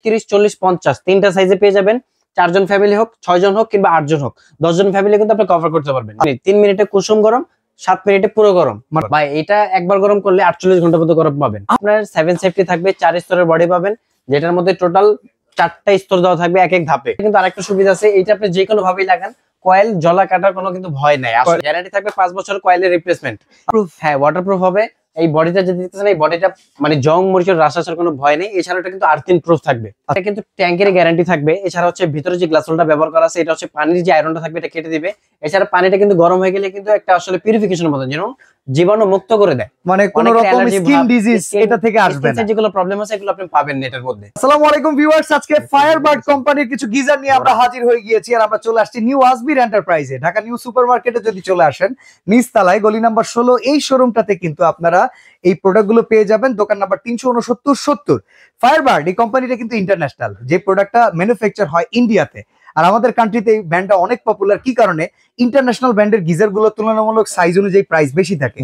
30, 40, 50 তিনটা সাইজে পেয়ে যাবেন। 4 জন ফ্যামিলি হোক, 6 জন হোক কিংবা 8 জন হোক, 10 জন ফ্যামিলি কিন্তু আপনি কভার করতে পারবেন। 3 মিনিটে কুসুম গরম, 7 মিনিটে পুরো গরম। ভাই এটা একবার গরম করলে 48 ঘন্টা পর্যন্ত গরম পাবেন। আপনার 7 সেফটি থাকবে, 4 স্তরের বডি পাবেন, যেটার মধ্যে টোটাল 4টা স্তর দেওয়া থাকবে এক এক ধাপে। কিন্তু আরেকটা সুবিধা আছে, এটা আপনি যে কোনো ভাবেই লাগান, কয়েল জ্বলা কাটার কোনো কিন্তু ভয় নাই। আসলে গ্যারান্টি থাকবে 5 বছর কয়েলের রিপ্লেসমেন্ট। হ্যাঁ, ওয়াটারপ্রুফ হবে। এই বডিটা যে দেখতেছেন, এই বডিটা মানে জং মরিচের রাশ আসার কোনো ভয় নেই। এছাড়া এটা কিন্তু আর্থিন প্রুফ থাকবে। এটা কিন্তু ট্যাঙ্কের গ্যারান্টি থাকবে। এছাড়া হচ্ছে ভিতরে যে গ্লাসোলটা ব্যবহার করা আছে, এটা হচ্ছে পানির যে আয়রনটা থাকবে এটা কেটে দিবে। এছাড়া পানিটা কিন্তু গরম হয়ে গেলে কিন্তু একটা আসলে পিউরিফিকেশনের মতো, যেন জীবাণু মুক্ত করে দেয়। মানে কোনো রকম স্কিন ডিজিজ এটা থেকে আসবে না। যেগুলো প্রবলেম আছে এগুলো আপনি পাবেন নেটের মধ্যে। আসসালামু আলাইকুম ভিউয়ার্স, আজকে ফায়ারবার্ড কোম্পানির কিছু গিজার নিয়ে আমরা হাজির হয়ে গিয়েছি। আর আমরা চলে আসছি নিউ আসবির এন্টারপ্রাইজে। ঢাকা নিউ সুপারমার্কেটে যদি চলে আসেন, নিচতলায় গলি নাম্বার 16 এই শোরুমটাতে কিন্তু আপনারা এই প্রোডাক্টগুলো পেয়ে যাবেন। দোকান নাম্বার 369-70। ফায়ারবার্ড এই কোম্পানিটা কিন্তু ইন্টারন্যাশনাল, যে প্রোডাক্টটা ম্যানুফ্যাকচার হয় ইন্ডিয়াতে। আর আমাদের কান্ট্রিতে এই ব্র্যান্ডটা অনেক পপুলার। কি কারণে? ইন্টারন্যাশনাল ব্র্যান্ডের গিজার গুলো তুলনামূলক সাইজ অনুযায়ী প্রাইস বেশি থাকে,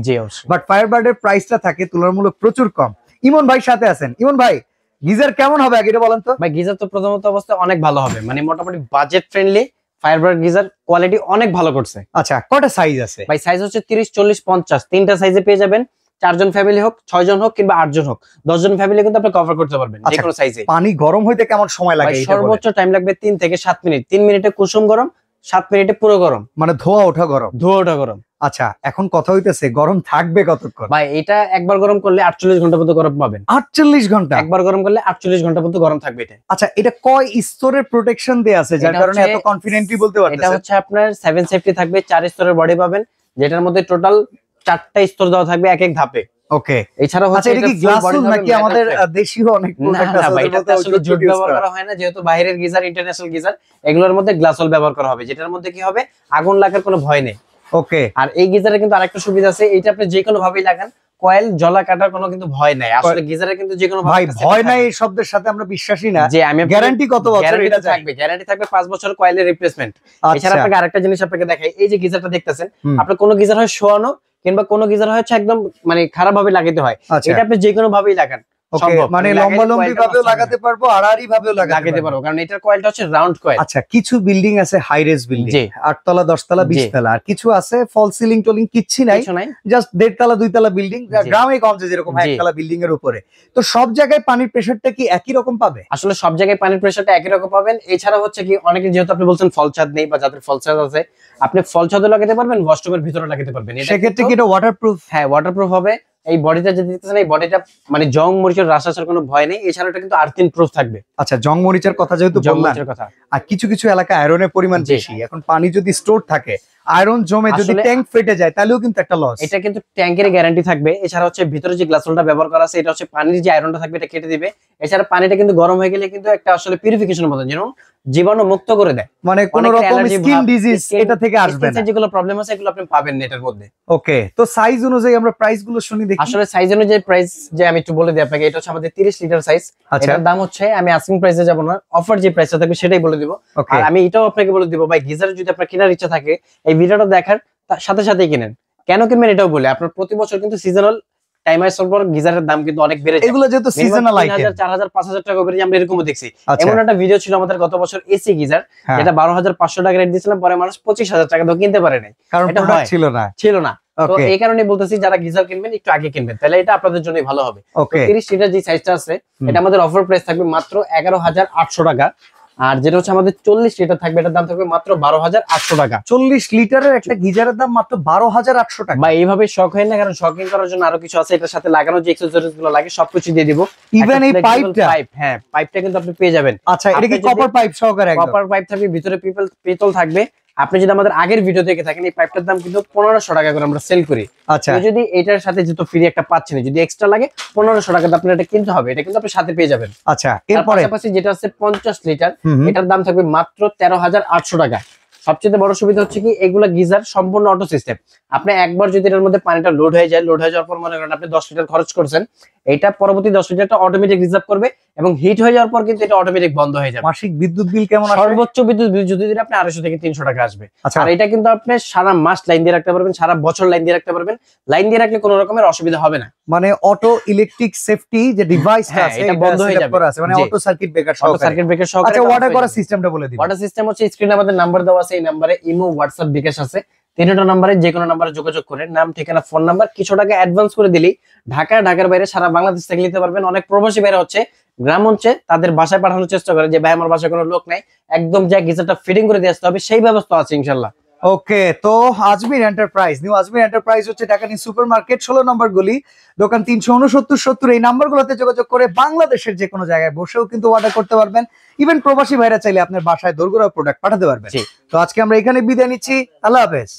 বাট ফায়ারবার্ডের প্রাইসটা থাকে তুলনামূলক প্রচুর কম। ইমন ভাই সাথে আছেন। ইমন ভাই, গিজার কেমন হবে আগে এটা বলেন তো। ভাই গিজার তো প্রথমত অবস্থায় অনেক ভালো হবে, মানে মোটামুটি budget friendly. Firebird geyser quality অনেক ভালো করছে। আচ্ছা, কয়টা সাইজ আছে ভাই? সাইজ হচ্ছে 30, 40, 50 তিনটা সাইজে পেয়ে যাবেন। 4 জন ফ্যামিলি হোক, 6 জন হোক কিংবা 8 জন হোক, 10 জন ফ্যামিলি কিন্তু আপনি কভার করতে পারবেন যে কোনো সাইজে। পানি গরম হইতে কেমন সময় লাগে? সর্বোচ্চ টাইম লাগবে 3 থেকে 7 মিনিট। 3 মিনিটে কুসুম গরম, 7 মিনিটে পুরো গরম, মানে ধোয়া ওঠা গরম। ধোয়া ওঠা গরম। আচ্ছা, এখন কথা হইতেছে গরম থাকবে কতক্ষণ? ভাই এটা একবার গরম করলে 48 ঘন্টা পর্যন্ত গরম পাবেন। 48 ঘন্টা? একবার গরম করলে 48 ঘন্টা পর্যন্ত গরম থাকবে এটা। আচ্ছা, এটা কয় স্তরের প্রোটেকশন দেয়া আছে যার কারণে এত কনফিডেন্টলি বলতে পারতেছেন? এটা হচ্ছে আপনার 7 সেফটি থাকবে, 4 স্তরের বডি পাবেন, যেটার মধ্যে টোটাল 4টা স্তর দেওয়া থাকবে এক এক ধাপে। ওকে। এছাড়া হচ্ছে এটা কি গ্লাসোল নাকি আমাদের দেশীয় অনেক প্রোডাক্ট আছে? ভাই এটা আসলে জুট ব্যবহার করা হয় না, যেহেতু বাইরের গিজার, ইন্টারন্যাশনাল গিজার, এগুলোর মধ্যে গ্লাসোল ব্যবহার করা হবে, যেটার মধ্যে কি হবে, আগুন লাগার কোনো ভয় নেই। ওকে। আর এই গিজারে কিন্তু আরেকটা সুবিধা আছে, এটা আপনি যে কোনো ভাবেই লাগান, কয়েল জ্বলা কাটার কোনো কিন্তু ভয় নাই। আসলে গিজারে কিন্তু যে কোনো ভাই ভয় নাই এই শব্দের সাথে আমরা বিশ্বাসী না। যে আমি গ্যারান্টি কত বছর এটা থাকবে? গ্যারান্টি থাকবে 5 বছর কয়েলের রিপ্লেসমেন্ট। এছাড়া আপনাকে আরেকটা জিনিস আপনাকে দেখাই, এই যে গিজারটা দেখতেছেন, আপনার কোনো গিজার হয় শোয়ানো কিংবা কোনো গিজার হচ্ছে একদম মানে খারাপ ভাবে লাগাতে হয়, এটা আপনি যে কোনো ভাবেই লাগান সম্ভব। মানে লম্বা লম্বি ভাবেও লাগাতে পারবো, আড়াআড়ি ভাবেও লাগাতে পারবো, কারণ এটার কয়েলটা হচ্ছে রাউন্ড কয়েল। আচ্ছা, কিছু বিল্ডিং আছে হাই রেজ বিল্ডিং, 8 তলা 10 তলা 20 তলা, আর কিছু আছে ফল সিলিং টোলিং কিচ্ছু নাই, জাস্ট 1.5 তলা 2 তলা বিল্ডিং, গ্রামে গঞ্জে যেরকম এক তলা বিল্ডিং এর উপরে। তো সব জায়গায় পানির প্রেসারটা কি একই রকম পাবে? আসলে সব জায়গায় পানির প্রেসারটা একই রকম পাবেন। এছাড়া হচ্ছে কি, অনেকে যেহেতু আপনি বলছেন ফল ছাদ নেই, বা যাদের ফল ছাদ আছে, আপনি ফল ছাদও লাগাতে পারবেন, ওয়াশরুমের ভিতরে লাগাতে পারবেন। সেক্ষেত্রে কি এটা ওয়াটারপ্রুফ? হ্যাঁ, ওয়াটারপ্রুফ হবে। এই বডিটা যে দেখতেছেন, এই বডিটা মানে জং মরিচের রাশ আসার কোনো ভয় নেই। এছাড়া এটা কিন্তু আর্থিন প্রুফ থাকবে। আচ্ছা, জং মরিচের কথা যেহেতু বললাম, আর কিছু কিছু এলাকায় আয়রনের পরিমাণ বেশি, এখন পানি যদি স্টোর থাকে, আয়রন জমে যদি ট্যাঙ্ক ফেটে যায়, তাহলেও কিন্তু একটা লস। এটা কিন্তু ট্যাঙ্কের গ্যারান্টি থাকবে। এছাড়া হচ্ছে ভিতরে যে গ্লাসোলটা ব্যবহার করা আছে, এটা হচ্ছে পানির যে আয়রনটা থাকবে এটা কেটে দিবে। এছাড়া পানিটা কিন্তু গরম হয়ে গেলে কিন্তু একটা আসলে পিউরিফিকেশনের মতো, যেন জীবাণু মুক্ত করে দেয়। মানে কোনো রকম স্কিন ডিজিজ এটা থেকে আসবে না। যেগুলো প্রবলেম আছে এগুলো আপনি পাবেন নেটের মধ্যে। ওকে। তো সাইজ অনুযায়ী আমরা প্রাইস গুলো শুনি দেখি। আসলে সাইজ অনুযায়ী প্রাইস যে আমি একটু বলে দিই আপনাকে, এটা হচ্ছে আমাদের 30 লিটার সাইজ। এটার দাম হচ্ছে, আমি আস্কিং প্রাইসে যাব না, অফার যে প্রাইসটা থাকবে সেটাই বলে দিব। আর আমি এটাও আপনাকে বলে দিব, ভাই গিজার যদি আপনার কেনার ইচ্ছা থাকে, এই ভিডিওটা দেখার সাথে সাথেই কিনেন। কেন কিনবেন এটাও বলে, আপনার প্রতি বছর কিন্তু সিজনাল টাইম আসার পর গিজারের দাম কিন্তু অনেক বেড়ে যায়। এগুলো যেহেতু সিজনাল আইটেম, 3000, 4000, 5000 টাকা বেড়ে যায়, আমরা এরকমও দেখছি। এমন একটা ভিডিও ছিল আমাদের গত বছর, এসি গিজার, যেটা 12500 টাকা রেট দিয়েছিলাম, পরে মানুষ 25000 টাকা দিয়ে কিনতে পারে নাই, কারণ এটা ছিল না। তো এই কারণে বলতেছি, যারা গিজার কিনবেন একটু আগে কিনবেন, তাহলে এটা আপনাদের জন্যই ভালো হবে। 30 লিটার যে সাইজটা আছে, এটা আমাদের অফার প্রাইস থাকবে মাত্র 11800 টাকা। আর যেটা হচ্ছে আমাদের 40 লিটার থাকবে, এটার দাম থাকবে মাত্র 12800 টাকা। 40 লিটারের একটা গিজারের দাম মাত্র 12800 টাকা। বা এইভাবে শখ হয় না, কারণ শকিং করার জন্য আরো কিছু আছে, এটার সাথে লাগানো যে অ্যাকসেসরিজ গুলো লাগে সবকিছু দিয়ে দিব। ইভেন এই পাইপটা, হ্যাঁ পাইপটা কিন্তু আপনি পেয়ে যাবেন। আচ্ছা, এটা কি কপার পাইপ সহকারে? কপার পাইপ থাকবে, ভিতরে পিতল থাকবে। আপনি যদি আমাদের আগের ভিডিও দেখে থাকেন, এই পাইপটার দাম কিন্তু 1500 টাকা করে আমরা সেল করি। আচ্ছা, যদি এটার সাথে যেহেতু ফ্রি একটা পাচ্ছেন, যদি এক্সট্রা লাগে 1500 টাকা আপনার এটা কিনতে হবে, এটা কিন্তু আপনি সাথে পেয়ে যাবেন। আচ্ছা, এরপরে পাশাপাশি যেটা আছে 50 লিটার, এটার দাম থাকবে মাত্র 13800 টাকা। সবচেয়ে বড় সুবিধা হচ্ছে কি এগুলা গিজার সম্পূর্ণ অটো সিস্টেম। আপনি একবার যদি এর মধ্যে পানিটা লোড হয়ে যাওয়ার পর মনে করেন আপনি 10 লিটার খরচ করছেন, এটা পরবর্তী 10 লিটারটা অটোমেটিক রিজার্ভ করবে এবং হিট হয়ে যাওয়ার পর কিন্তু এটা অটোমেটিক বন্ধ হয়ে যাবে। মাসিক বিদ্যুৎ বিল কেমন আসে? সর্বোচ্চ বিদ্যুৎ বিল যদি দিন আপনি 250 থেকে 300 টাকা আসবে। আচ্ছা, আর এটা কিন্তু আপনি সারা মাস লাইন দিয়ে রাখতে পারবেন, সারা বছর লাইন দিয়ে রাখতে পারবেন। লাইন দিয়ে রাখলে কোনো রকমের অসুবিধা হবে না। মানে অটো ইলেকট্রিক সেফটি যে ডিভাইসটা হ্যাঁ, আছে এটা বন্ধ হয়ে যাবে। আছে, মানে জি। অটো সার্কিট ব্রেকার অটো সহকারে। সার্কিট ব্রেকার সহকারে আচ্ছা, কাজ অর্ডার হয়ে করার যাবে। সিস্টেমটা বলে দিন। অর্ডার সিস্টেম হচ্ছে স্ক্রিনে আমাদের নাম্বার দেওয়া আছে, এই নাম্বারে ইমো, হোয়াটসঅ্যাপ, বিকাশ আছে। তিনটা নাম্বারে যে কোনো নাম্বারে যোগাযোগ করে নাম, ঠিকানা, ফোন নাম্বার, কিছু টাকা অ্যাডভান্স করে দিলেই ঢাকার বাইরে সারা বাংলাদেশ থেকে নিতে পারবেন। অনেক প্রবাসী বাইরে হচ্ছে গ্রাম অঞ্চলে তাদের বাসায় পাঠানোর চেষ্টা করে যে ভাই আমার বাসায় কোনো লোক নাই, একদম যা গিজারটা ফিটিং করে দিয়ে আসতে হবে, সেই ব্যবস্থা আছে ইনশাল্লাহ। ওকে, তো Ajmer enterprise, new Ajmer enterprise হচ্ছে ঢাকা নিউ সুপার মার্কেট 16 নম্বর গলি, দোকান 369 এই নাম্বারগুলোতে যোগাযোগ করে বাংলাদেশের যে কোনো জায়গায় বসেও কিন্তু অর্ডার করতে পারবেন। ইভেন প্রবাসী ভাইরা চাইলে আপনার বাসায় দোরগোড়া প্রোডাক্ট পাঠাতে পারবেন। জি। তো আজকে আমরা এখানে বিদায় নিচ্ছি, আল্লাহ হাফেজ।